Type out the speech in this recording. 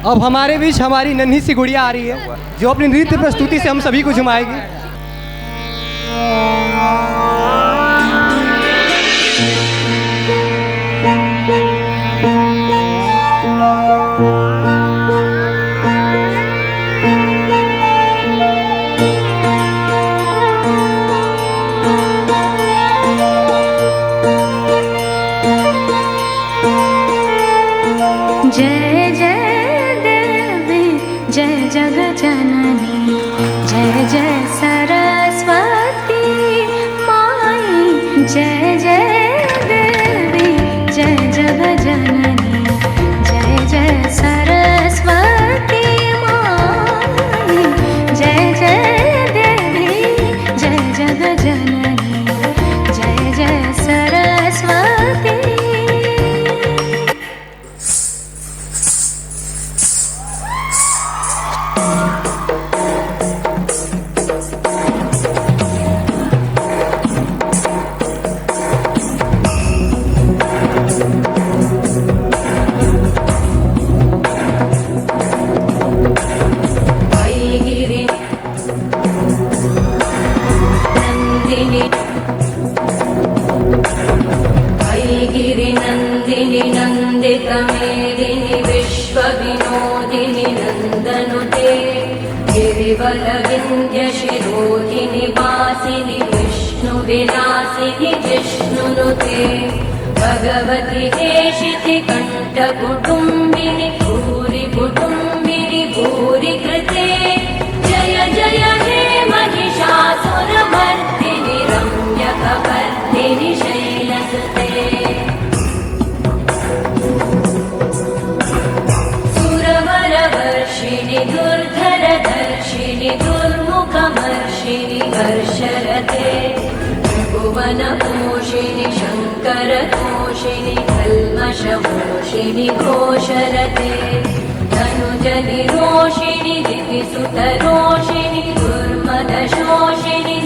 अब हमारे बीच हमारी नन्ही सी गुड़िया आ रही है जो अपनी नृत्य प्रस्तुति से हम सभी को झुमाएगी। जय जय देवी जय जगत जननी जय जय सरस्वती माई। जय जय देवी जय जगत जननी जय जय सरस्वती माई। जय जय देवी जय जगत जननी जय जय सरस्वती। गिरिनन्दिनि नन्दितमेदिनि विश्वविनोदिनि नन्दनुते गिरिवरविन्द्यशिरोधिनि वासिनि विष्णुविलासिनि जिष्णुनुते भगवति हेशिति कण्ठकुटुम्बिनि भूरि कुटुम्बिनि भूरि कृते जय जय हे महिषासुरमर्दिनि रम्यकपर्दिनि शैलसुते सुरवरवर्षिणि दुर्धरदर्शिनि दुर्मुखमर्षिणि हर्षरते भुवनपोषिणि शङ्करतोषिणि कल्मषमोषिणि घोषरते धनुजनिरोषिणि दिविसुतरोषिणि दुर्मदशोषिणि